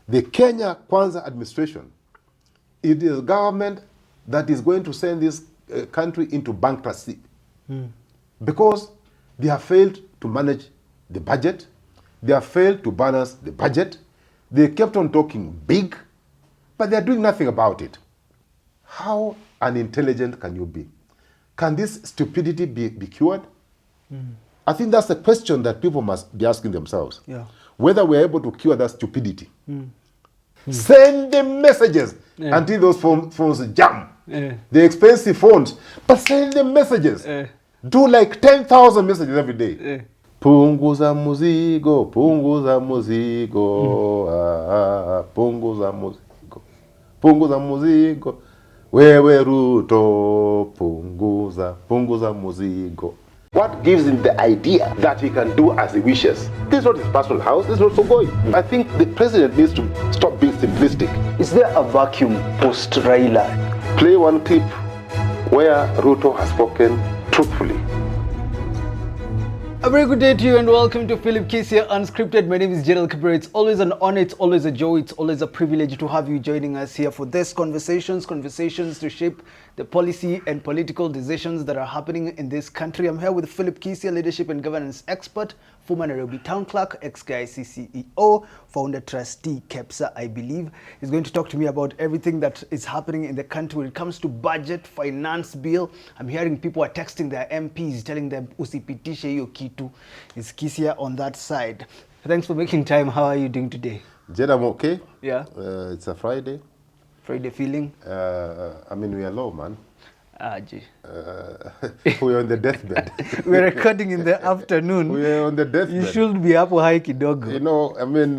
The Kenya Kwanza administration, it is a government that is going to send this country into bankruptcy because they have failed to manage the budget, they have failed to balance the budget, they kept on talking big, but they are doing nothing about it. How unintelligent can you be? Can this stupidity be cured? I think that's the question that people must be asking themselves. Yeah. Whether we're able to cure that stupidity. Send the messages until those phones jam. The expensive phones. But send the messages. Do like 10,000 messages every day. Punguza muzigo, punguza muzigo, punguza muzigo, punguza muzigo. Wewe Ruto, punguza muzigo. What gives him the idea that he can do as he wishes? This is not his personal house, this is not so going. I think the president needs to stop being simplistic. Is there a vacuum post Raila? Play one clip where Ruto has spoken truthfully. A very good day to you and welcome to Philip Kisia Unscripted. My name is Jadiel Kabiro. It's always an honor, it's always a joy, it's always a privilege to have you joining us here for this conversations to shape the policy and political decisions that are happening in this country. I'm here with Philip Kisia, leadership and governance expert, former Nairobi town clerk, ex-KIC CEO, founder trustee, KEPSA, I believe. He's going to talk to me about everything that is happening in the country when it comes to budget, finance bill. I'm hearing people are texting their MPs, telling them, usipitishe hiyo kitu. It's Kisia on that side. Thanks for making time. How are you doing today? Jed, I'm okay. Yeah. It's a Friday. Friday feeling? I mean, we are low, man. Gee. We're on the deathbed. We're recording in the afternoon. We're on the deathbed. You should be up high kidogo. You know, I mean,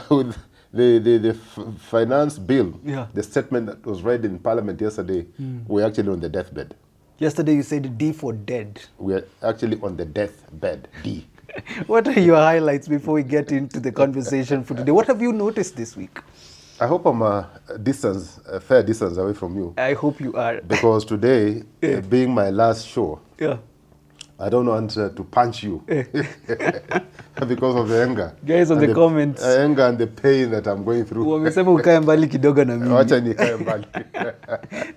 with the finance bill, the statement that was read in Parliament yesterday, we're actually on the deathbed. Yesterday you said D for dead. We're actually on the deathbed, D. What are your highlights before we get into the conversation for today? What have you noticed this week? I hope I'm a fair distance away from you. I hope you are. Because today, being my last show, I don't want to punch you because of the anger. Guys on the comments. Anger and the pain that I'm going through. Wamesema ukae mbali kidogo na mimi. Wacha nikae mbali.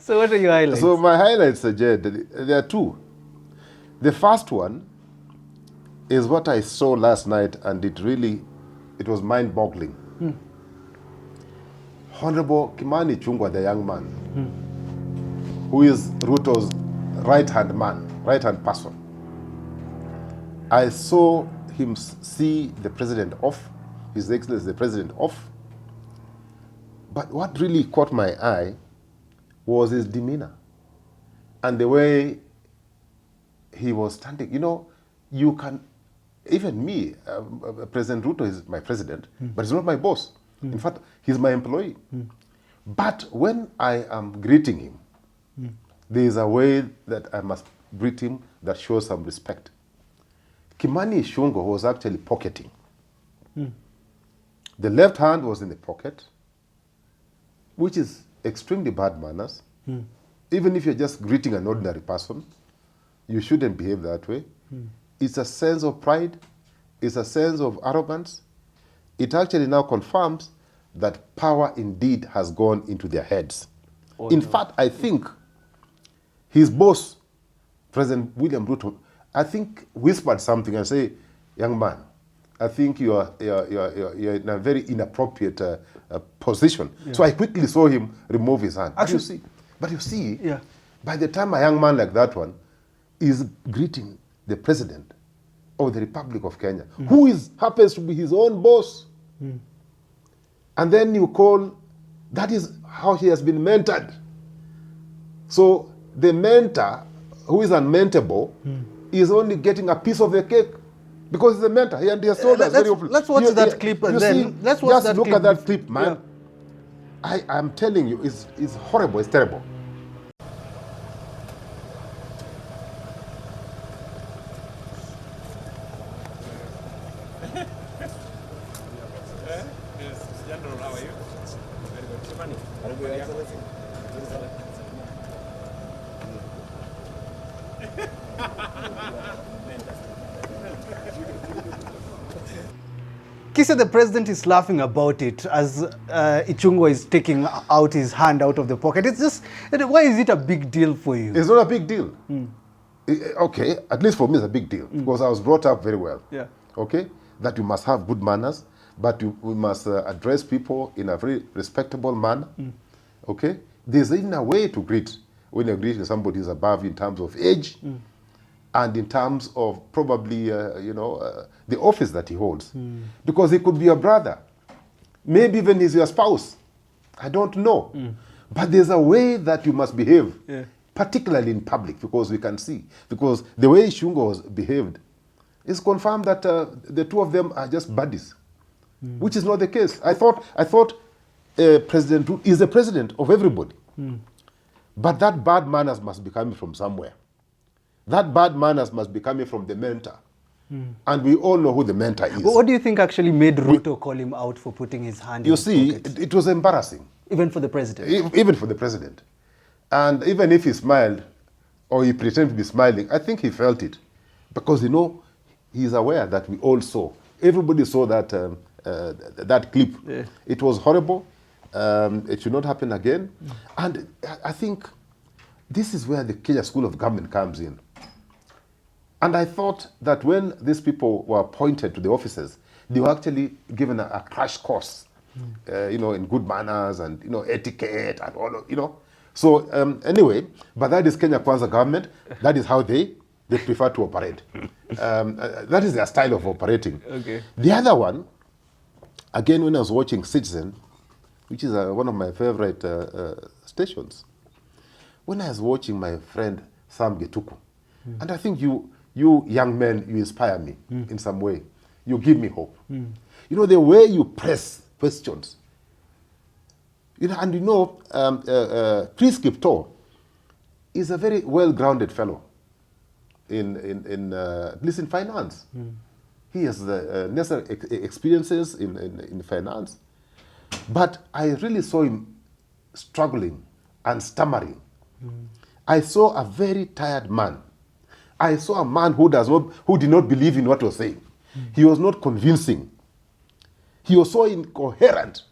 So what are your highlights? So my highlights, Jed, there are two. The first one is what I saw last night, and it was mind-boggling. Honorable Kimani Chungwa, the young man, who is Ruto's right-hand person. I saw him see the president off, His Excellency the president off. But what really caught my eye was his demeanor and the way he was standing. You know, you can, even me, President Ruto is my president, but he's not my boss. In fact, he's my employee. But when I am greeting him, there is a way that I must greet him that shows some respect. Kimani Ichung'wah was actually pocketing. The left hand was in the pocket, which is extremely bad manners. Even if you're just greeting an ordinary person, you shouldn't behave that way. It's a sense of pride. It's a sense of arrogance. It actually now confirms that power indeed has gone into their heads. In fact, I think his boss, President William Ruto, I think whispered something and say, young man, I think you're in a very inappropriate position. So I quickly saw him remove his hand. But you see, by the time a young man like that one is greeting the president of the Republic of Kenya, who happens to be his own boss, and then you call, that is how he has been mentored. So the mentor, who is unmentable, is only getting a piece of the cake because he's a mentor. He has told us very often. Let's watch that clip and then let's watch that clip. Just look at that clip, man. I'm telling you, it's horrible, it's terrible. Kisia, the president is laughing about it as Ichung'wa is taking out his hand out of the pocket. It's just, why is it a big deal for you? It's not a big deal. Okay, at least for me it's a big deal because I was brought up very well. Yeah. Okay, that you must have good manners, but we must address people in a very respectable manner. Okay, there's even a way to greet when you're greeting somebody who's above you in terms of age and in terms of probably, the office that he holds. Because he could be a brother. Maybe even he's your spouse. I don't know. But there's a way that you must behave, particularly in public, because we can see. Because the way Ichung'wa was behaved is confirmed that the two of them are just buddies, which is not the case. I thought President Ruto is the president of everybody. But that bad manners must be coming from somewhere. That bad manners must be coming from the mentor. And we all know who the mentor is. But what do you think actually made Ruto call him out for putting his hand in his pocket? it was embarrassing. Even for the president? Even for the president. And even if he smiled, or he pretended to be smiling, I think he felt it. Because, he's aware that we all saw. Everybody saw that, that clip. Yeah. It was horrible. It should not happen again. And I think this is where the Kenya School of Government comes in. And I thought that when these people were appointed to the offices, they were actually given a crash course, in good manners and, etiquette and all of, So anyway, but that is Kenya Kwanza government. That is how they prefer to operate. That is their style of operating. Okay. The other one, again, when I was watching Citizen, which is one of my favorite stations, when I was watching my friend Sam Getuku, and I think you young men, you inspire me in some way. You give me hope. The way you press questions. Chris Kipto is a very well-grounded fellow at least in finance. He has the necessary experiences in finance. But I really saw him struggling and stammering. I saw a very tired man. I saw a man who did not believe in what he was saying. He was not convincing. He was so incoherent.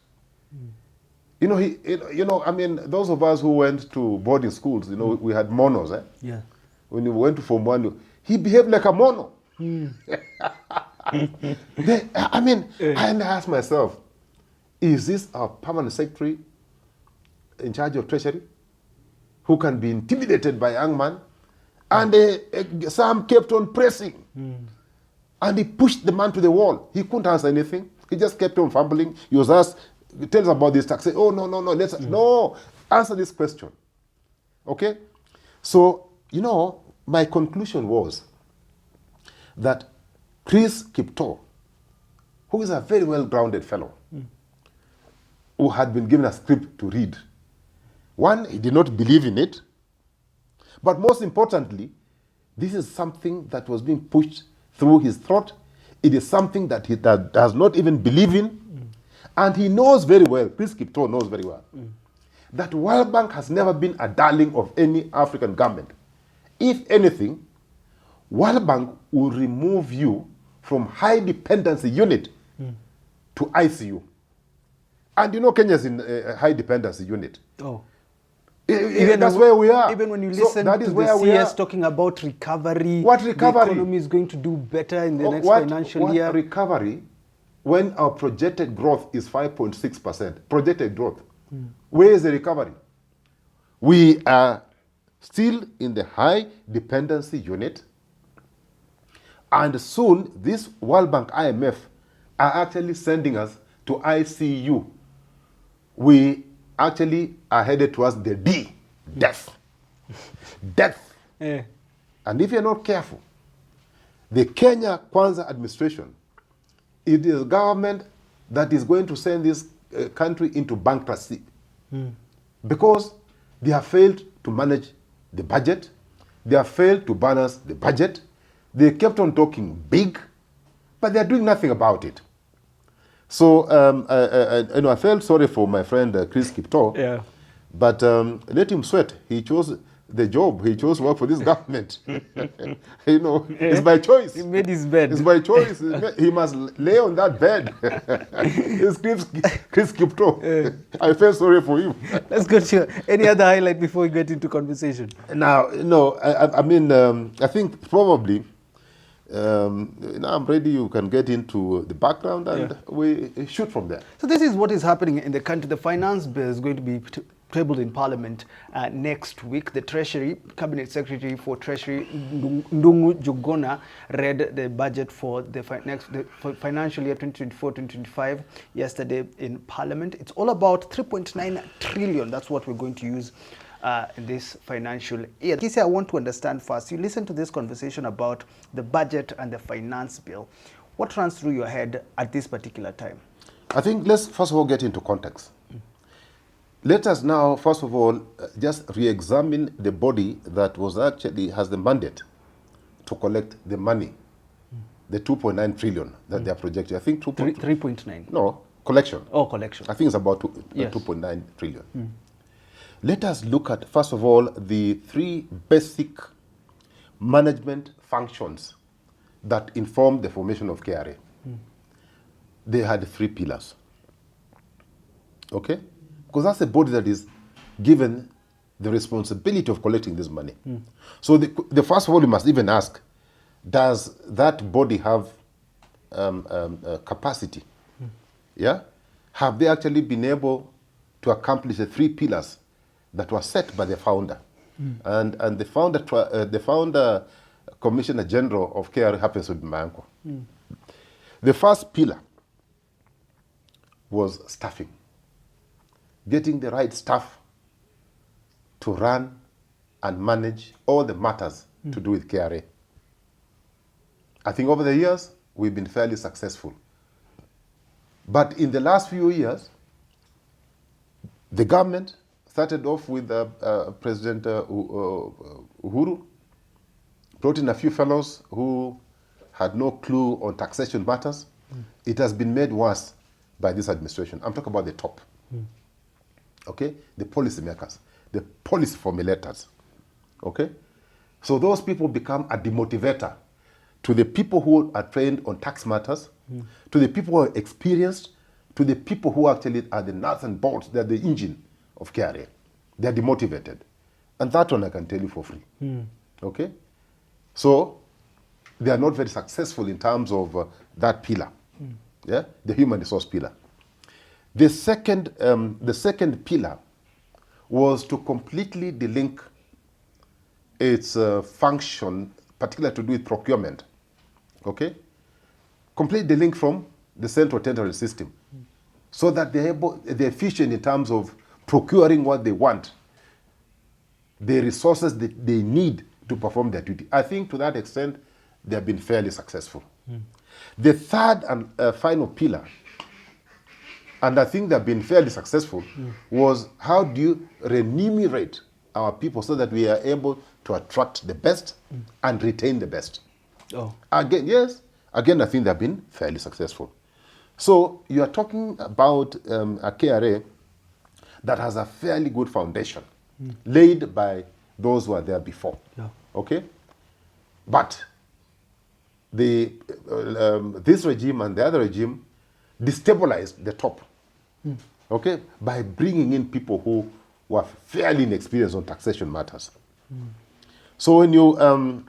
Those of us who went to boarding schools, we had monos. Yeah. When we went to Form 1, he behaved like a mono. I asked myself, is this our permanent secretary in charge of treasury who can be intimidated by a young man? And Sam kept on pressing. And he pushed the man to the wall. He couldn't answer anything. He just kept on fumbling. He was asked, tell us about this tax. Say, oh, no, no, answer this question. Okay? So, my conclusion was that Chris Kipto, who is a very well-grounded fellow, who had been given a script to read, one, he did not believe in it, but most importantly, this is something that was being pushed through his throat. It is something that he does not even believe in. And he knows very well, Chris Kipto knows very well, that World Bank has never been a darling of any African government. If anything, World Bank will remove you from high dependency unit to ICU. And Kenya is in a high dependency unit. Oh. That's where we are. Even when you listen to the CS talking about recovery, what recovery? The economy is going to do better in the next financial year. What recovery when our projected growth is 5.6%? Projected growth. Where is the recovery? We are still in the high dependency unit. And soon, this World Bank, IMF, are actually sending us to ICU. We actually are headed towards the D, death. Death. Yeah. And if you're not careful, the Kenya Kwanza administration, it is a government that is going to send this country into bankruptcy. Because they have failed to manage the budget, they have failed to balance the budget, they kept on talking big, but they're doing nothing about it. So I felt sorry for my friend Chris Kipto, Yeah. but let him sweat. He chose the job. He chose to work for this government. You know, it's by choice. He made his bed. It's by choice. He must lay on that bed. It's Chris Kipto. I feel sorry for him. Let's go to any other highlight before we get into conversation. Now, no, I mean, I think probably, now I'm ready, you can get into the background and we shoot from there. So this is what is happening in the country. The finance bill is going to be tabled in Parliament next week. The Treasury, Cabinet Secretary for Treasury, Ndungu Jugona, read the budget for the financial year 2024-2025 yesterday in Parliament. It's all about 3.9 trillion. That's what we're going to use in this financial year. Kisia, I want to understand first. You listen to this conversation about the budget and the finance bill. What runs through your head at this particular time? I think let's first of all get into context. Let us now, first of all, just re-examine the body that was actually has the mandate to collect the money, the 2.9 trillion that they are projecting. I think 3.9. No, collection. Oh, collection. I think it's about 2.9 trillion. Let us look at, first of all, the three basic management functions that informed the formation of KRA. They had three pillars. Okay? Because that's the body that is given the responsibility of collecting this money. So the first of all, you must even ask, does that body have capacity? Yeah? Have they actually been able to accomplish the three pillars that were set by the founder? And the founder Commissioner General of KRA happens to be my uncle. The first pillar was staffing. Getting the right staff to run and manage all the matters to do with KRA. I think over the years, we've been fairly successful. But in the last few years, the government started off with President Uhuru, brought in a few fellows who had no clue on taxation matters. It has been made worse by this administration. I'm talking about the top. Okay, the policy makers, the policy formulators. Okay, so those people become a demotivator to the people who are trained on tax matters, to the people who are experienced, to the people who actually are the nuts and bolts, they're the engine of KRA. They're demotivated. And that one I can tell you for free. Okay, so they are not very successful in terms of that pillar, yeah, the human resource pillar. The second pillar was to completely delink its function, particularly to do with procurement. Okay? Completely delink from the central tendering system so that they're efficient in terms of procuring what they want, the resources that they need to perform their duty. I think to that extent, they have been fairly successful. The third and final pillar, and I think they've been fairly successful, was how do you remunerate our people so that we are able to attract the best and retain the best. Again, yes, again, I think they've been fairly successful. So you are talking about a KRA that has a fairly good foundation laid by those who were there before. Okay? But this regime and the other regime destabilized the top. Okay, by bringing in people who were fairly inexperienced on taxation matters. So when you, and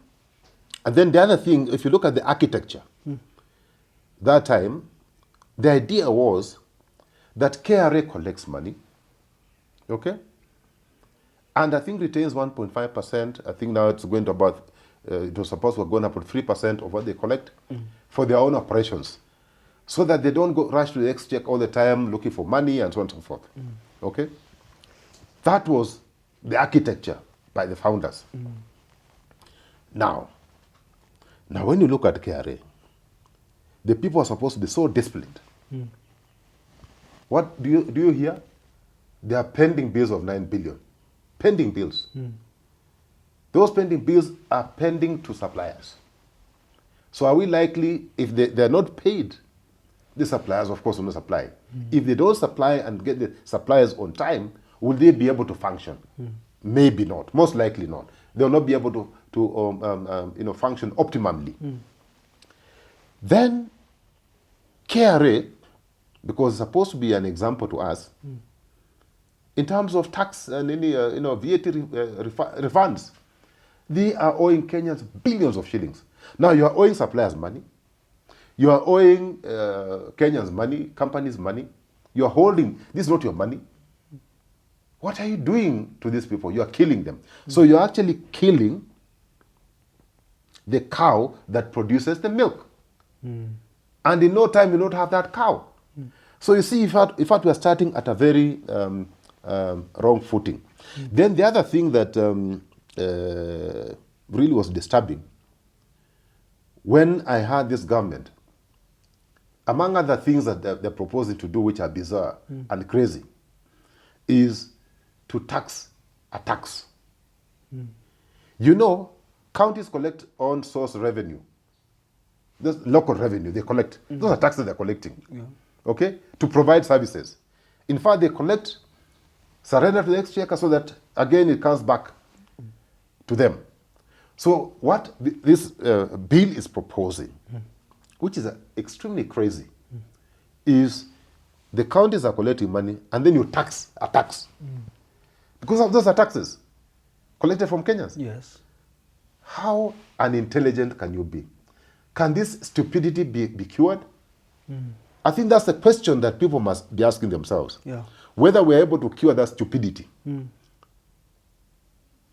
then the other thing, if you look at the architecture, that time, the idea was that KRA collects money, okay, and I think retains 1.5%. I think now it's going to about, it was supposed to have gone up to 3% of what they collect for their own operations, so that they don't go rush to the exchequer all the time looking for money and so on and so forth. Okay? That was the architecture by the founders. Now when you look at KRA, the people are supposed to be so disciplined. What do you hear? There are pending bills of 9 billion. Pending bills. Those pending bills are pending to suppliers. So are we likely, if they're not paid, the suppliers, of course, will not supply. If they don't supply and get the suppliers on time, will they be able to function? maybe not, most likely not. They will not be able to function optimally. Then KRA, because it's supposed to be an example to us, in terms of tax and any VAT refunds, they are owing Kenyans billions of shillings. Now you are owing suppliers money, you are owing Kenyans money, companies money, you are holding, this is not your money. What are you doing to these people? You are killing them. So you're actually killing the cow that produces the milk. And in no time you don't have that cow. So you see, in fact, we are starting at a very wrong footing. Then the other thing that really was disturbing, when I heard this government, among other things that they're proposing to do, which are bizarre and crazy, is to tax a tax. You know, counties collect on source revenue. That's local revenue they collect. Those are taxes they're collecting. Okay? To provide services. In fact, they collect, surrender to the exchequer so that, again, it comes back to them. So what this bill is proposing, which is extremely crazy, is the counties are collecting money and then you tax a tax. Because those are taxes collected from Kenyans. Yes. How unintelligent can you be? Can this stupidity be cured? I think that's the question that people must be asking themselves. Yeah. Whether we're able to cure that stupidity and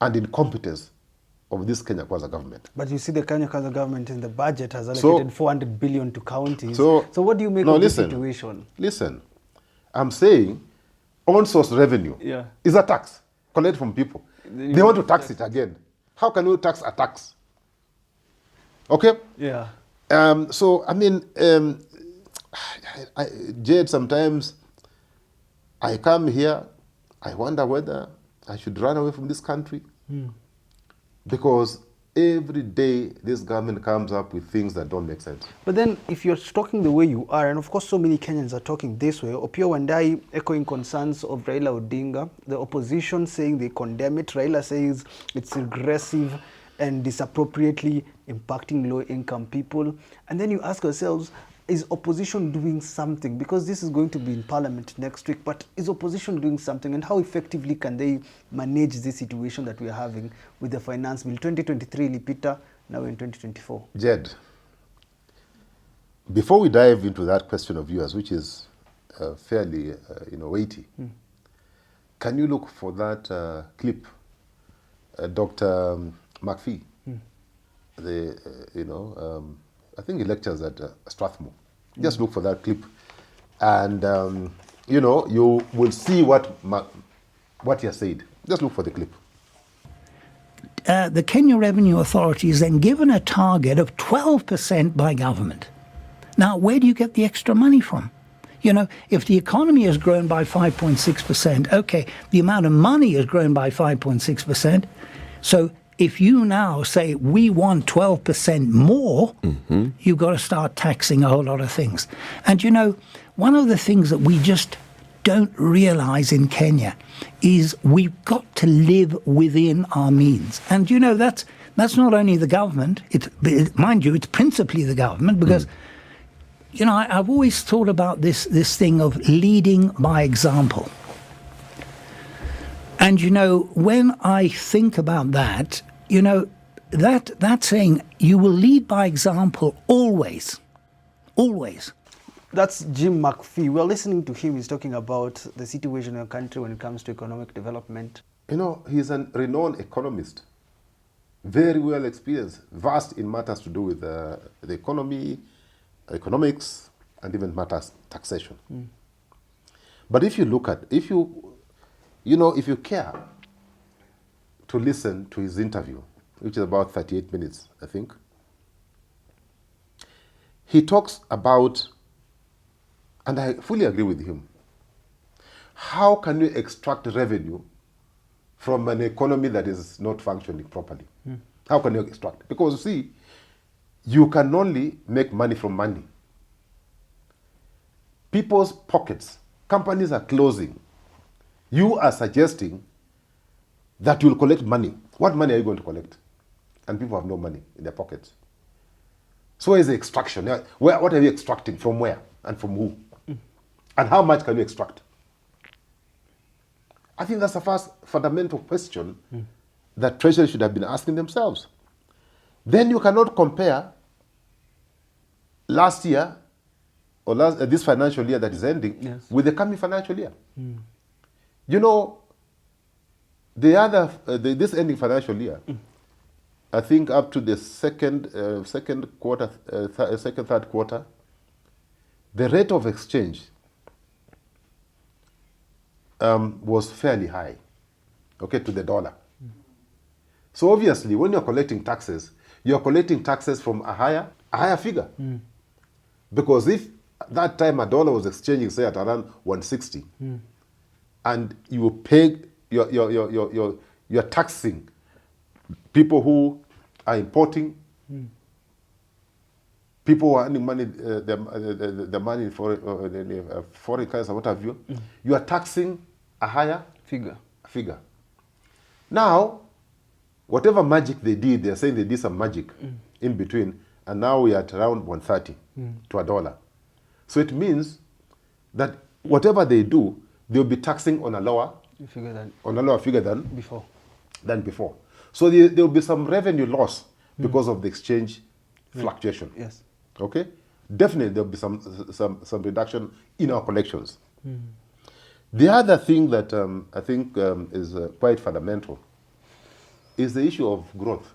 incompetence of this Kenya Kwanza government. But you see the Kenya Kwanza government in the budget has allocated 400 billion to counties. So what do you make of this situation? Listen, I'm saying on-source revenue is a tax collected from people. They want to tax it again. How can you tax a tax? Okay? Yeah. So, I mean, Jade, sometimes I come here, I wonder whether I should run away from this country. Because every day this government comes up with things that don't make sense. But then if you're talking the way you are, and of course so many Kenyans are talking this way, Opio Wandai echoing concerns of Raila Odinga, the opposition saying they condemn it, Raila says it's regressive and disappropriately impacting low-income people. And then you ask yourselves, is opposition doing something? Because this is going to be in parliament next week, but is opposition doing something? And how effectively can they manage this situation that we are having with the finance bill? 2023 Lipita, now in 2024. Jed, before we dive into that question of yours, which is fairly weighty, can you look for that clip, Dr. McPhee, I think he lectures at Strathmore. Just look for that clip, and you will see what he has said. Just look for the clip. The Kenya Revenue Authority is then given a target of 12% by government. Now, where do you get the extra money from? You know, if the economy has grown by 5.6%, okay, the amount of money has grown by 5.6%. So if you now say we want 12% more, you've got to start taxing a whole lot of things. And you know, one of the things that we just don't realize in Kenya is we've got to live within our means. And you know, that's not only the government, mind you, it's principally the government, because you know, I've always thought about this thing of leading by example. And you know, when I think about that, you know, that saying, you will lead by example always, always. That's Jim McPhee. We're listening to him. He's talking about the situation in the country when it comes to economic development. You know, he's a renowned economist, very well experienced, vast in matters to do with the economy, economics, and even matters taxation. But if you look at, if you care to listen to his interview, which is about 38 minutes, I think, he talks about, and I fully agree with him, how can you extract revenue from an economy that is not functioning properly? How can you extract? Because you see, you can only make money from money. People's pockets, companies are closing. You are suggesting that you will collect money. What money are you going to collect? And people have no money in their pockets. So where is the extraction? What are you extracting? From where? And from who? And how much can you extract? I think that's the first fundamental question that Treasury should have been asking themselves. Then you cannot compare last year or this financial year that is ending with the coming financial year. You know, this ending financial year, I think up to the third quarter, the rate of exchange was fairly high, okay, to the dollar. So obviously, when you're collecting taxes from a higher figure. Because if that time a dollar was exchanging, say, at around 160, and you pay, you're taxing people who are importing, people who are earning money, the money for foreign currency or what have you, you are taxing a higher figure. Now, whatever magic they did, they're saying they did some magic in between, and now we are at around 130 to a dollar. So it means that whatever they do, they'll be taxing on a lower figure than before. So there will be some revenue loss because of the exchange fluctuation. Yes. Okay? Definitely there will be some reduction in our collections. The other thing that I think is quite fundamental is the issue of growth.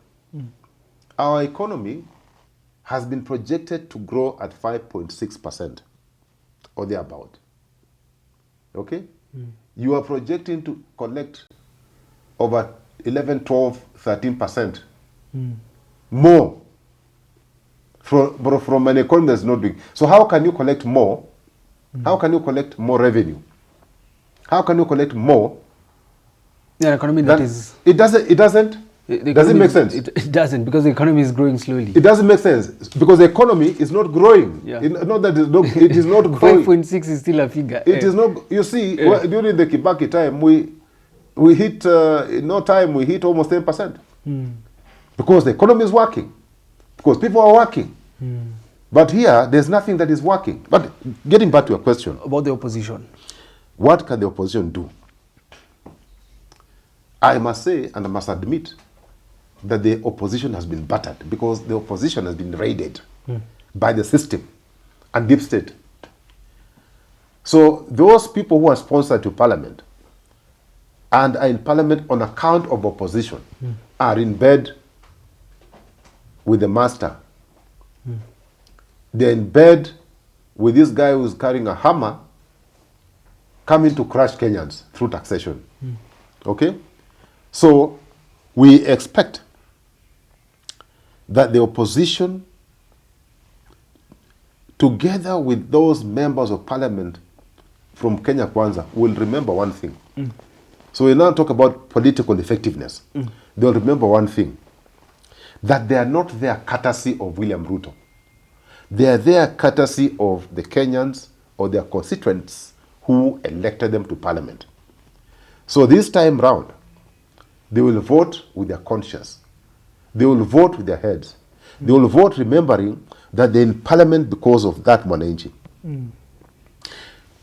Our economy has been projected to grow at 5.6% or thereabout. Okay? You are projecting to collect over 11, 12, 13% more from an economy that's not big. So how can you collect more? How can you collect more revenue? How can you collect more? Yeah, economy that is... It doesn't. Does it make sense? It doesn't, because the economy is growing slowly. It doesn't make sense because the economy is not growing. Yeah. Not that it is not growing. 5.6 is still a figure. It is not. You see, during the Kibaki time, we hit in no time we hit almost 10% because the economy is working, because people are working. But here, there's nothing that is working. But getting back to your question about the opposition, what can the opposition do? I must say, and I must admit, that the opposition has been battered because the opposition has been raided by the system and deep state. So those people who are sponsored to parliament and are in parliament on account of opposition are in bed with the master. They're in bed with this guy who's carrying a hammer coming to crush Kenyans through taxation. Okay? So we expect that the opposition, together with those members of parliament from Kenya Kwanza, will remember one thing. So we now talk about political effectiveness. They'll remember one thing, that they are not there courtesy of William Ruto. They are there courtesy of the Kenyans or their constituents who elected them to parliament. So this time round, they will vote with their conscience. They will vote with their heads. They will vote remembering that they're in parliament because of that mwananchi.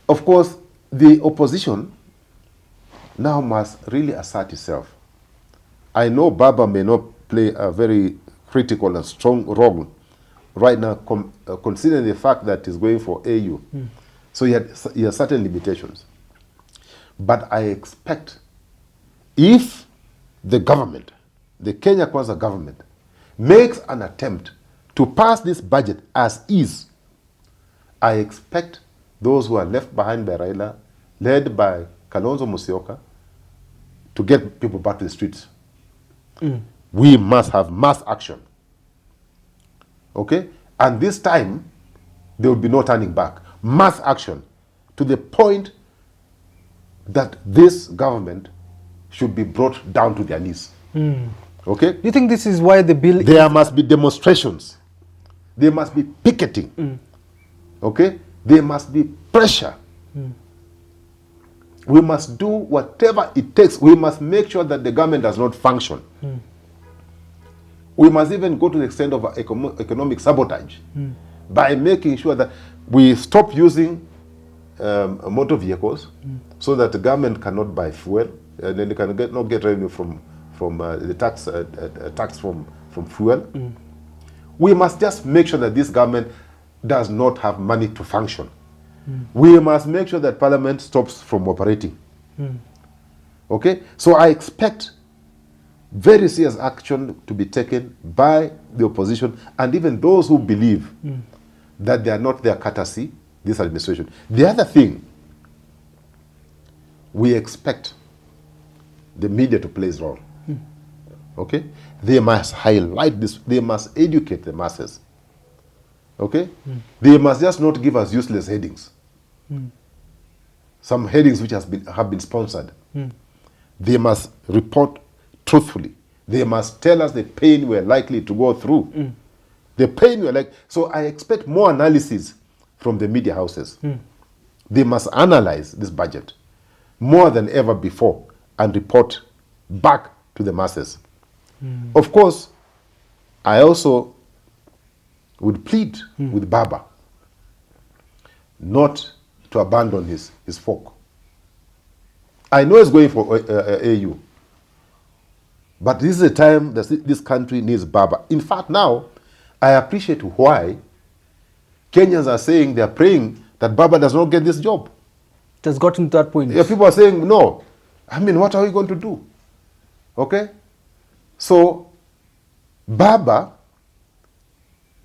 Of course, the opposition now must really assert itself. I know Baba may not play a very critical and strong role right now, considering the fact that he's going for AU. So he has certain limitations. But I expect if the government, the Kenya Kwanza government, makes an attempt to pass this budget as is, I expect those who are left behind by Raila, led by Kalonzo Musyoka, to get people back to the streets. We must have mass action. Okay? And this time, there will be no turning back. Mass action to the point that this government should be brought down to their knees. Okay? Do you think this is why the bill... There must be demonstrations. There must be picketing. Okay? There must be pressure. We must do whatever it takes. We must make sure that the government does not function. We must even go to the extent of economic sabotage by making sure that we stop using motor vehicles so that the government cannot buy fuel, and then they not get revenue from the tax from fuel. We must just make sure that this government does not have money to function. We must make sure that Parliament stops from operating. Okay? So I expect very serious action to be taken by the opposition and even those who believe that they are not their courtesy, this administration. The other thing, we expect the media to play its role. Okay? They must highlight this. They must educate the masses. Okay? They must just not give us useless headings. Some headings which have been sponsored. They must report truthfully. They must tell us the pain we're likely to go through. The pain we're like. So I expect more analysis from the media houses. They must analyze this budget more than ever before and report back to the masses. Of course, I also would plead with Baba not to abandon his folk. I know he's going for AU. But this is a time that this country needs Baba. In fact, now, I appreciate why Kenyans are saying, they are praying that Baba does not get this job. It has gotten to that point. Yeah, people are saying, no. I mean, what are we going to do? Okay? So, Baba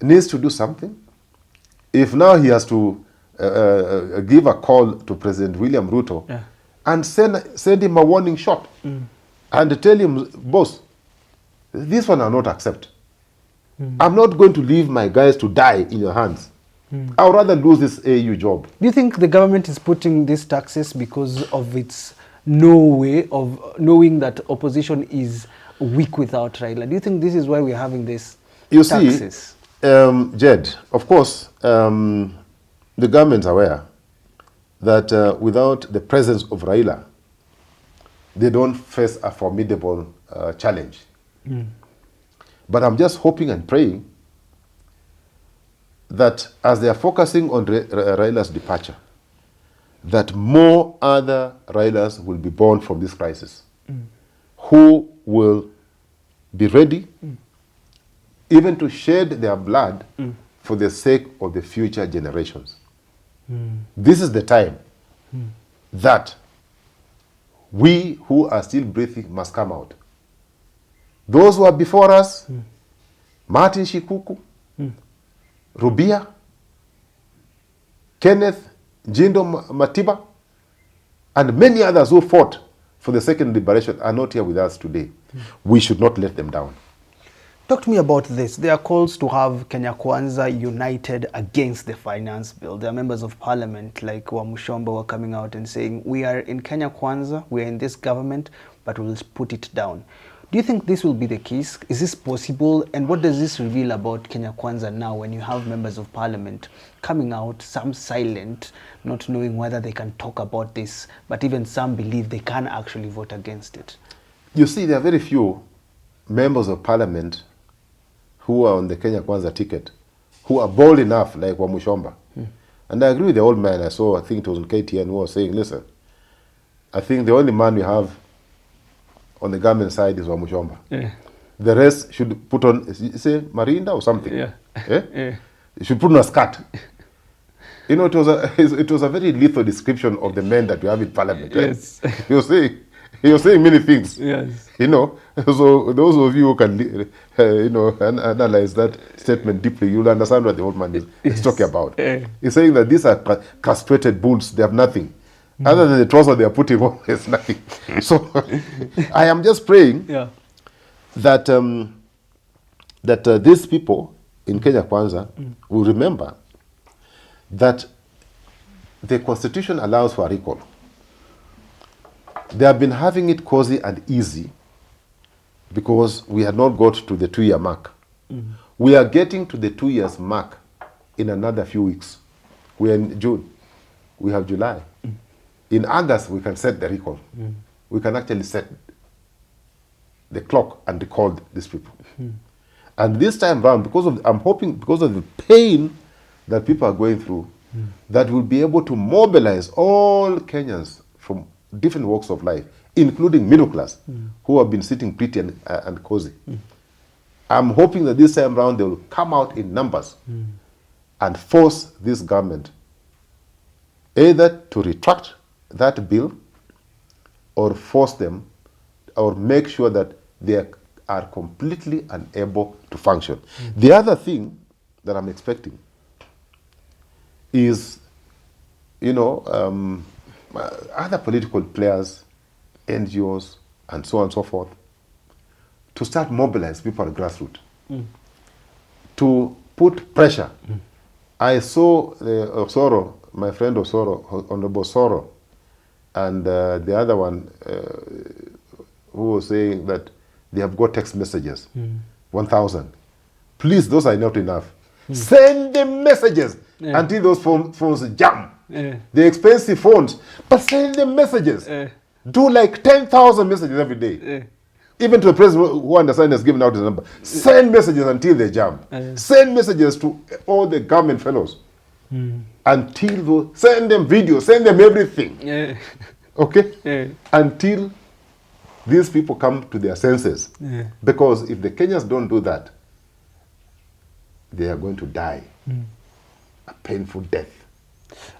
needs to do something. If now he has to give a call to President William Ruto and send him a warning shot and tell him, boss, this one I'll not accept. I'm not going to leave my guys to die in your hands. I would rather lose this AU job. Do you think the government is putting these taxes because of its no way of knowing that opposition is weak without Raila? Do you think this is why we're having this taxes? Jed, of course, the government's aware that without the presence of Raila, they don't face a formidable challenge. But I'm just hoping and praying that as they are focusing on Raila's departure, that more other Railas will be born from this crisis, who will be ready even to shed their blood for the sake of the future generations. This is the time that we who are still breathing must come out. Those who are before us, Martin Shikuku, Rubia, Kenneth Jindo Matiba, and many others who fought for the second liberation are not here with us today. We should not let them down. Talk to me about this. There are calls to have Kenya Kwanza united against the finance bill. There are members of parliament like Wamushomba were coming out and saying, we are in Kenya Kwanza, we are in this government, but we'll put it down. Do you think this will be the case? Is this possible? And what does this reveal about Kenya Kwanza now when you have members of parliament coming out, some silent, not knowing whether they can talk about this, but even some believe they can actually vote against it? You see, there are very few members of parliament who are on the Kenya Kwanza ticket, who are bold enough, like Wamushomba. And I agree with the old man I saw, I think it was on KTN, who was saying, listen, I think the only man we have on the government side is Wamushomba. The rest should put on, say, Marinda or something. You should put on a skirt. You know, it was a very lethal description of the men that we have in parliament. Yes. You're saying many things. Yes. You know, so those of you who can, analyze that statement deeply, you'll understand what the old man is talking about. He's saying that these are castrated bulls. They have nothing. Other than the trouser they are putting on, there's nothing. So I am just praying that these people in Kenya Kwanza will remember that the Constitution allows for a recall. They have been having it cozy and easy because we had not got to the 2-year mark. We are getting to the 2 years mark in another few weeks. We are in June. We have July. In August, we can set the recall. We can actually set the clock and recall these people. And this time round, I'm hoping because of the pain that people are going through, that we'll be able to mobilize all Kenyans from different walks of life, including middle class, who have been sitting pretty and cozy. I'm hoping that this time round they will come out in numbers and force this government either to retract that bill or force them or make sure that they are completely unable to function. The other thing that I'm expecting is, other political players, NGOs, and so on and so forth, to start mobilize people at grassroots, to put pressure. I saw Osoro, my friend Osoro, Honorable Osoro, and the other one who was saying that they have got text messages, 1,000. Please, those are not enough. Send them messages until those phones jam. The expensive phones, but send them messages. Do like 10,000 messages every day. Even to the president who understands has given out his number. Send messages until they jam. Send messages to all the government fellows. Send them videos, send them everything. Okay? Until these people come to their senses. Because if the Kenyans don't do that, they are going to die a painful death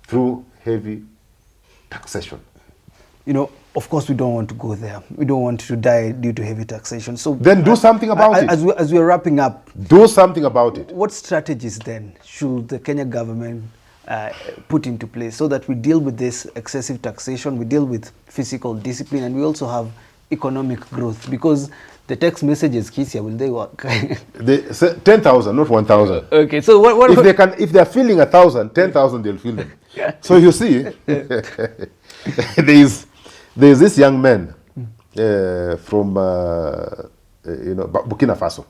through heavy taxation. Of course, we don't want to go there. We don't want to die due to heavy taxation. So then do something about it. As we're wrapping up, do something about it. What strategies then should the Kenya government put into place so that we deal with this excessive taxation, we deal with fiscal discipline, and we also have economic growth? Because the text messages, Kisia, will they work? 10,000, not 1,000. Okay, so what if they're feeling 1,000, 10,000 they'll feel them. So you see, there's this young man from Burkina Faso.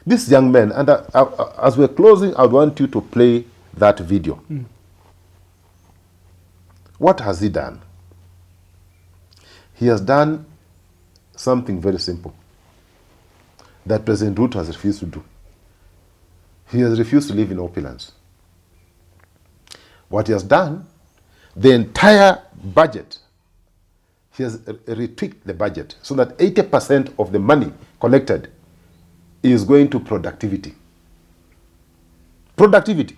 This young man, and as we're closing, I want you to play that video. What has he done? He has done something very simple that President Ruto has refused to do. He has refused to live in opulence. What he has done, the entire budget, he has retweaked the budget so that 80% of the money collected is going to productivity. Productivity.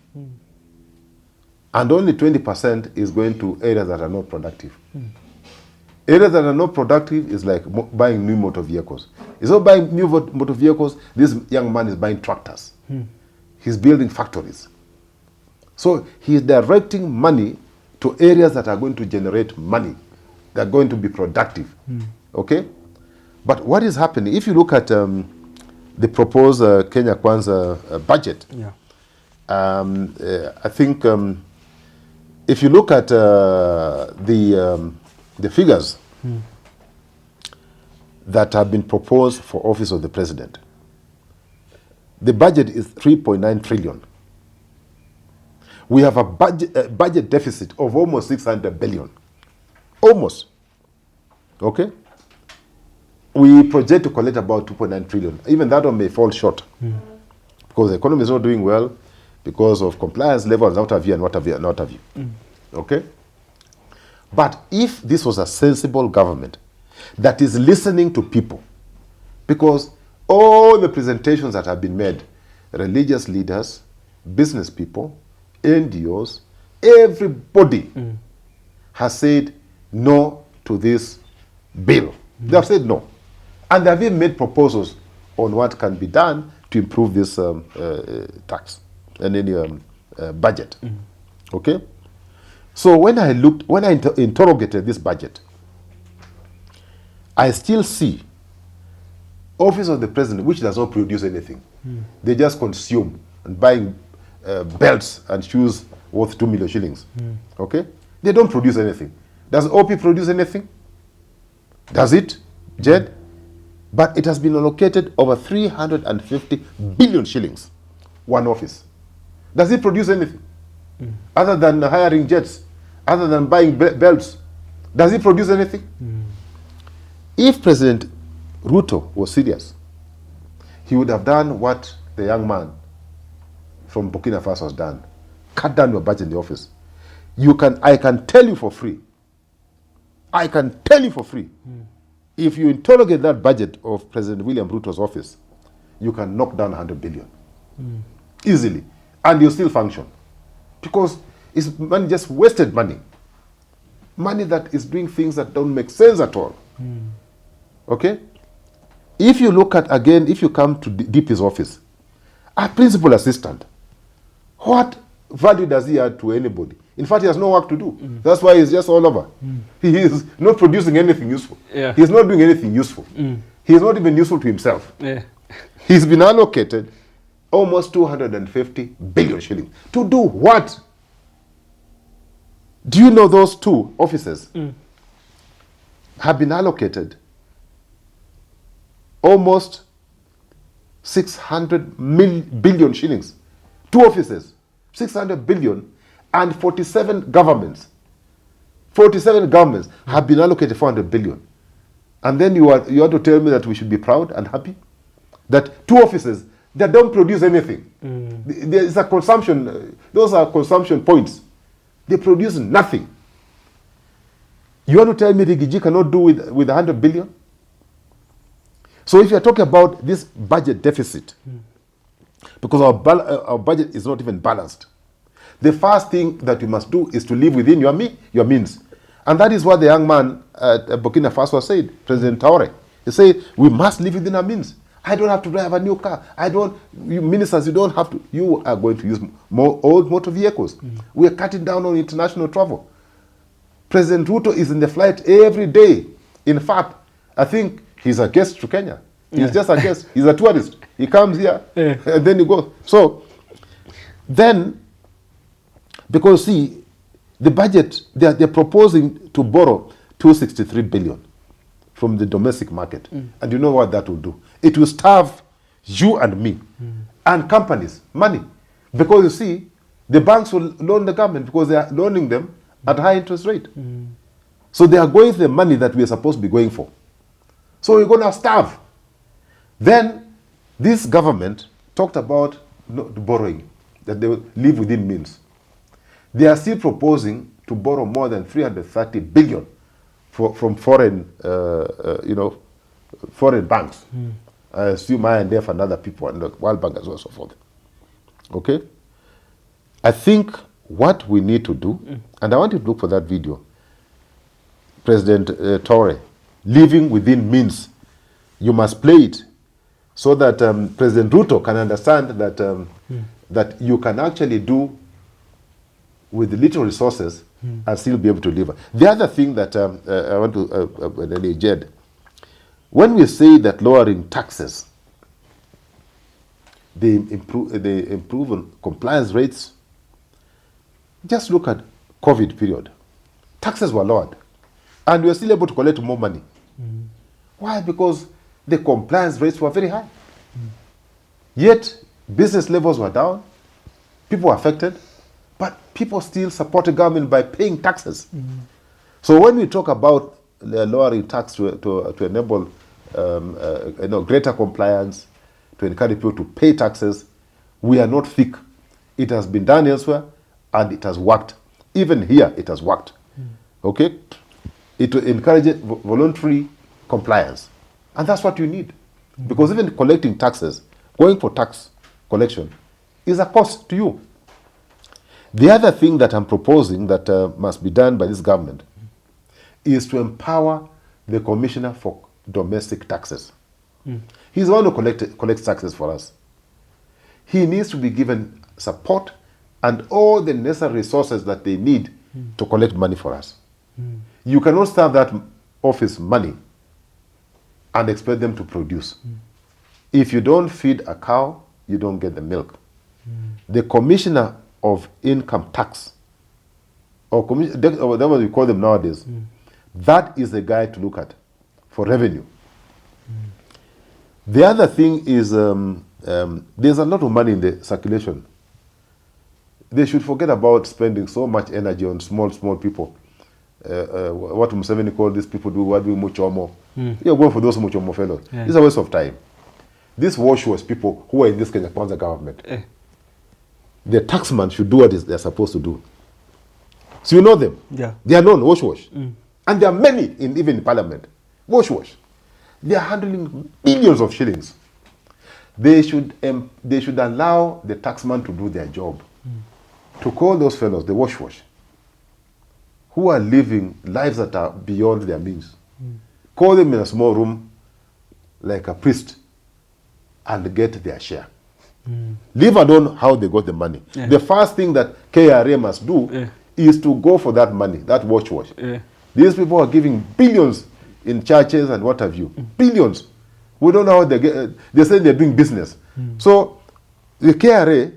And only 20% is going to areas that are not productive. Areas that are not productive is like buying new motor vehicles. It's not buying new motor vehicles. This young man is buying tractors. He's building factories. So he's directing money to areas that are going to generate money, that are going to be productive. Okay? But what is happening, if you look at the proposed Kenya Kwanza budget, I think if you look at the figures that have been proposed for office of the president, the budget is 3.9 trillion. We have a budget deficit of almost 600 billion. Almost. Okay? We project to collect about 2.9 trillion. Even that one may fall short. Because the economy is not doing well because of compliance levels, what have you and what have you and what have you. Okay? But if this was a sensible government that is listening to people, because all the presentations that have been made, religious leaders, business people, NGOs, everybody has said no to this bill. They have said no. And they have even made proposals on what can be done to improve this tax and any budget. Okay? So when I interrogated this budget, I still see office of the president, which does not produce anything. They just consume and buying belts and shoes worth 2 million shillings. Okay? They don't produce anything. Does OP produce anything? Does it, Jed? But it has been allocated over 350 billion shillings, one office. Does it produce anything? Other than hiring jets other than buying belts? Does he produce anything? If President Ruto was serious, he would have done what the young man from Burkina Faso has done. Cut down your budget in the office. I can tell you for free. I can tell you for free. If you interrogate that budget of President William Ruto's office, you can knock down 100 billion. Easily. And you still function. Because it's money, just wasted money. Money that is doing things that don't make sense at all. Okay? If you look at, again, if you come to DP's office, a principal assistant, what value does he add to anybody? In fact, he has no work to do. That's why he's just all over. He is not producing anything useful. Yeah. He's not doing anything useful. He's not even useful to himself. Yeah. He's been allocated almost 250 billion shillings. To do what? Do you know those two offices have been allocated almost 600 billion shillings? Two offices, 600 billion, and 47 governments. 47 governments have been allocated 400 billion. And then you want to tell me that we should be proud and happy? That two offices that don't produce anything. There is a consumption, those are consumption points. They produce nothing. You want to tell me Rigathi cannot do with 100 billion? So if you're talking about this budget deficit, because our budget is not even balanced, the first thing that you must do is to live within your means. And that is what the young man at Burkina Faso said, President Traore. He said, we must live within our means. I don't have to drive a new car. You ministers, you don't have to. You are going to use more old motor vehicles. We are cutting down on international travel. President Ruto is in the flight every day. In fact, I think he's a guest to Kenya. He's just a guest. He's a tourist. He comes here and then he goes. So then, because see, the budget, they're proposing to borrow 263 billion from the domestic market. And you know what that will do? It will starve you and me and companies money. Because you see, the banks will loan the government because they are loaning them at high interest rate. So they are going for the money that we are supposed to be going for. So we're going to starve. Then this government talked about borrowing, that they will live within means. They are still proposing to borrow more than 330 billion from foreign, foreign banks. I assume IMF and other people, and the World Bank as well, so forth. Okay? I think what we need to do, and I want you to look for that video, President Traore, living within means. You must play it so that President Ruto can understand that that you can actually do with little resources and still be able to deliver. The other thing that I want to Jed, when we say that lowering taxes, they improve on compliance rates. Just look at COVID period. Taxes were lowered, and we were still able to collect more money. Why? Because the compliance rates were very high. Yet business levels were down, people were affected, but people still supported government by paying taxes. So when we talk about lowering tax to enable greater compliance, to encourage people to pay taxes, we are not thick. It has been done elsewhere, and it has worked. Even here, it has worked. Okay? It encourages voluntary compliance. And that's what you need. Because even collecting taxes, going for tax collection, is a cost to you. The other thing that I'm proposing that must be done by this government is to empower the Commissioner for Domestic Taxes. He's the one who collects taxes for us. He needs to be given support and all the necessary resources that they need to collect money for us. You cannot serve that office money and expect them to produce. If you don't feed a cow, you don't get the milk. The Commissioner of Income Tax, or whatever we call them nowadays, that is the guy to look at for revenue. The other thing is there's a lot of money in the circulation. they should forget about spending so much energy on small people. What Museveni called these people do, what do Muchomo. You're going for those Muchomo fellows. Yeah. It's a waste of time. These wash people who are in this Kenya Kwanza government, the taxman should do what they're supposed to do. So you know them. Yeah. They are known, wash. And there are many, even in parliament. Wash. They are handling billions of shillings. They should allow the taxman to do their job. To call those fellows, the wash, who are living lives that are beyond their means. Call them in a small room like a priest and get their share. Leave alone how they got the money. Yeah. The first thing that KRA must do is to go for that money, that wash. Yeah. These people are giving billions in churches and what have you. Billions. We don't know how they get. They say they're doing business. So the KRA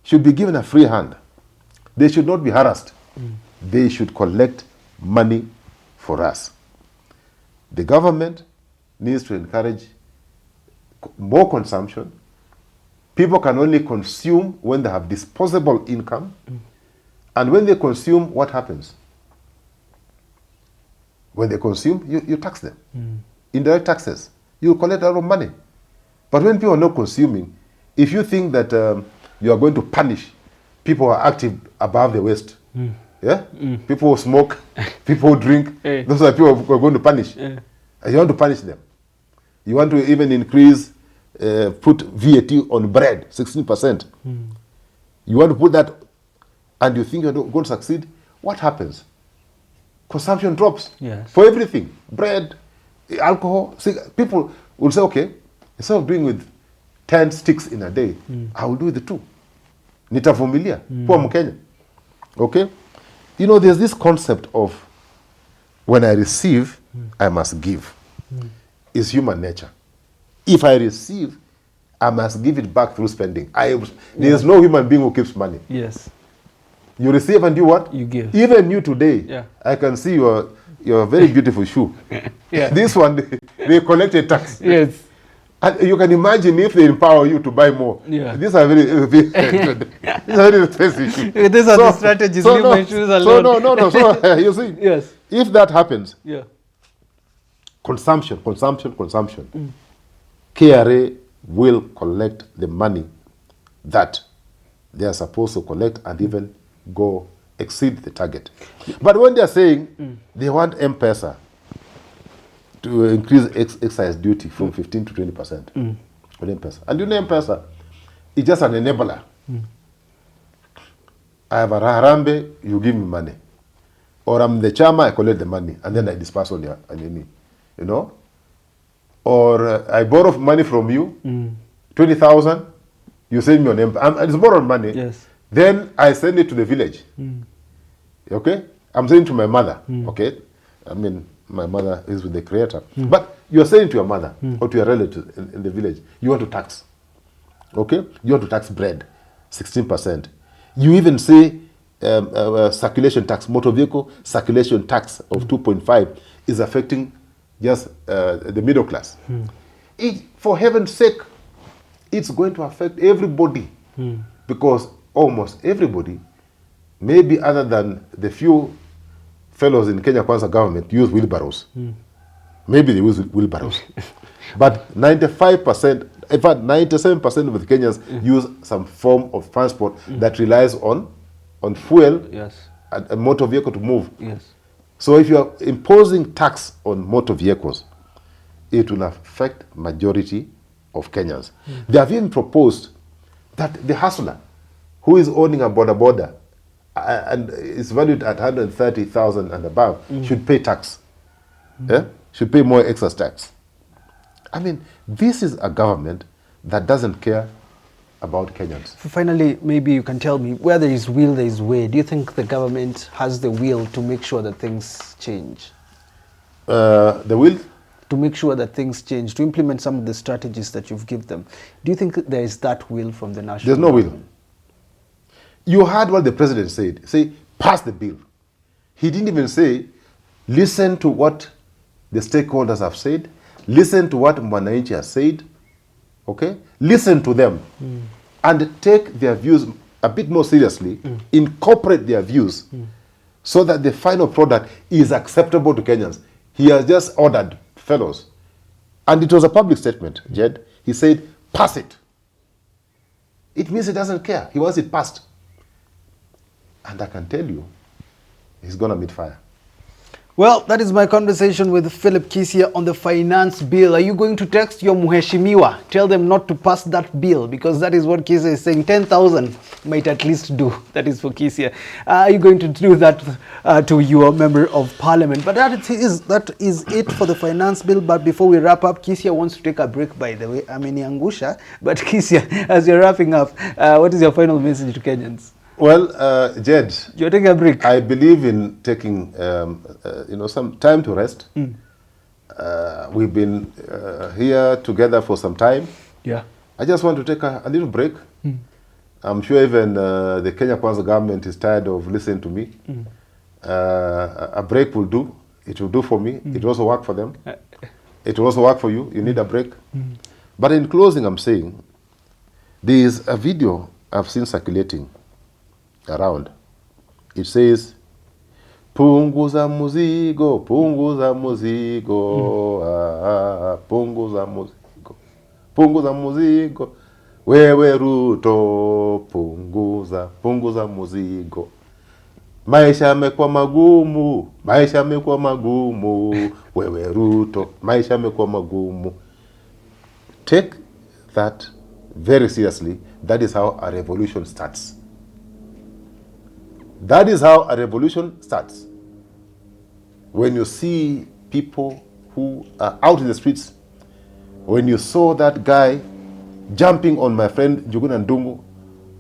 should be given a free hand. They should not be harassed. They should collect money for us. The government needs to encourage more consumption. People can only consume when they have disposable income. And when they consume, what happens? When they consume, you tax them. Indirect taxes. You collect a lot of money. But when people are not consuming, if you think that you are going to punish people who are active above the waist, people who smoke, people who drink, those are people who are going to punish. And you want to punish them. You want to even increase, put VAT on bread, 16%. You want to put that, and you think you're going to succeed, what happens? Consumption drops for everything. Bread, alcohol. People will say, okay, instead of doing with 10 sticks in a day, I will do with the 2. Nitavumilia. Poor Mkenya. Okay? You know, there's this concept of when I receive, I must give. It's human nature. If I receive, I must give it back through spending. There's no human being who keeps money. Yes. You receive and do what? You give. Even you today, I can see your very beautiful shoe. This one, they collect a tax. Yes. And you can imagine if they empower you to buy more. These are very expensive shoes. These are the strategies. Leave my shoes alone. No. So you see, if that happens, consumption. KRA will collect the money that they are supposed to collect and even go exceed the target. But when they are saying they want M-Pesa to increase excise duty from 15 to 20% on M-Pesa. And you know M-Pesa is just an enabler. I have a Harambe, you give me money. Or I'm the chama, I collect the money and then I disperse on your knee. You know? Or I borrow money from you, 20,000, you send me on M-Pesa. It's borrowed money. Yes. Then I send it to the village. Okay? I'm sending to my mother. Okay? I mean, my mother is with the creator. But you're saying to your mother or to your relative in the village, you want to tax. Okay? You want to tax bread, 16%. You even say circulation tax, motor vehicle circulation tax of 2.5 is affecting just the middle class. For heaven's sake, it's going to affect everybody. Because almost everybody, maybe other than the few fellows in Kenya Kwanza government, use wheelbarrows. Maybe they use wheelbarrows. But 95%, in fact 97% of the Kenyans use some form of transport that relies on fuel and a motor vehicle to move. So if you are imposing tax on motor vehicles, it will affect majority of Kenyans. They have even proposed that the hustler who is owning a border and is valued at 130,000 and above should pay tax. Should pay more excess tax. I mean, this is a government that doesn't care about Kenyans. Finally, maybe you can tell me, where there is will, there is way. Do you think the government has the will to make sure that things change? The will? To make sure that things change, to implement some of the strategies that you've given them. Do you think there is that will from the national There's no government? will. You heard what the president said. Say, pass the bill. He didn't even say, listen to what the stakeholders have said. Listen to what Mwananchi has said. Okay? Listen to them. And take their views a bit more seriously, incorporate their views so that the final product is acceptable to Kenyans. He has just ordered fellows, and it was a public statement, Jed. He said, pass it. It means he doesn't care. He wants it passed. And I can tell you, he's going to meet fire. Well, that is my conversation with Philip Kisia on the finance bill. Are you going to text your muheshimiwa? Tell them not to pass that bill, because that is what Kisia is saying. 10,000 might at least do. That is for Kisia. Are you going to do that to your member of parliament? But that is it for the finance bill. But before we wrap up, Kisia wants to take a break, by the way. I mean, Angusha. But Kisia, as you're wrapping up, what is your final message to Kenyans? Well, Jed, you're taking a break. I believe in taking, some time to rest. We've been here together for some time. Yeah. I just want to take a little break. I'm sure even the Kenya Kwanza government is tired of listening to me. A break will do. It will do for me. It will also work for them. It will also work for you. You need a break. But in closing, I'm saying, there is a video I've seen circulating around. It says, punguza muzigo, punguza muzigo, punguza muzigo, punguza muzigo, wewe Ruto, punguza muzigo. Maisha yamekuwa magumu, maisha yamekuwa magumu, wewe Ruto, maisha yamekuwa magumu. Take that very seriously. That is how a revolution starts. That is how a revolution starts. When you see people who are out in the streets, when you saw that guy jumping on my friend Njuguna Ndungu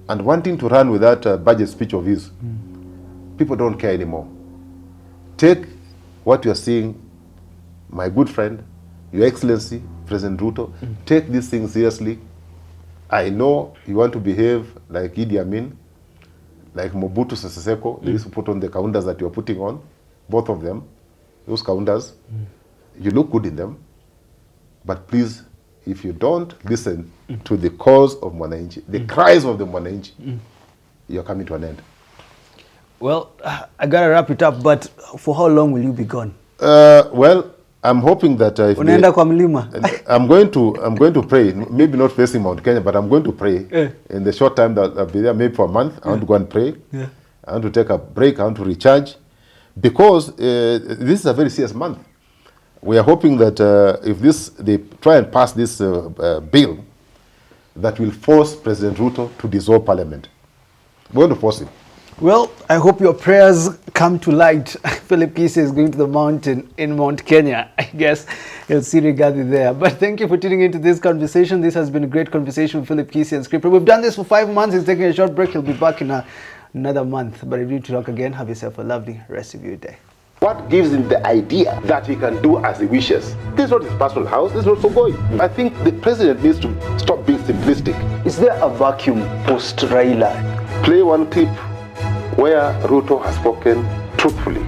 and wanting to run with that budget speech of his, people don't care anymore. Take what you're seeing, my good friend, Your Excellency, President Ruto, take these things seriously. I know you want to behave like Idi Amin, like Mobutu Sese Seko. They used to put on the counters that you're putting on, both of them, those counters. You look good in them, but please, if you don't listen to the cause of Mwananchi, the cries of the Mwananchi, you're coming to an end. Well, I gotta wrap it up, but for how long will you be gone? Well, I'm hoping that if Unaenda kwa mlima? I'm going to pray, maybe not facing Mount Kenya, but I'm going to pray in the short time that I'll be there, maybe for a month. I want to go and pray. I want to take a break. I want to recharge, because this is a very serious month. We are hoping that if they try and pass this bill, that will force President Ruto to dissolve Parliament. We're going to force him. Well, I hope your prayers come to light. Philip Kisia is going to the mountain in Mount Kenya. I guess you'll see Rigathi there. But thank you for tuning into this conversation. This has been a great conversation with Philip Kisia and Scripper. We've done this for 5 months. He's taking a short break. He'll be back in another month. But if you talk again, have yourself a lovely rest of your day. What gives him the idea that he can do as he wishes? This is not his personal house. This is not Sogoi. I think the president needs to stop being simplistic. Is there a vacuum post Raila? Play one clip where Ruto has spoken truthfully.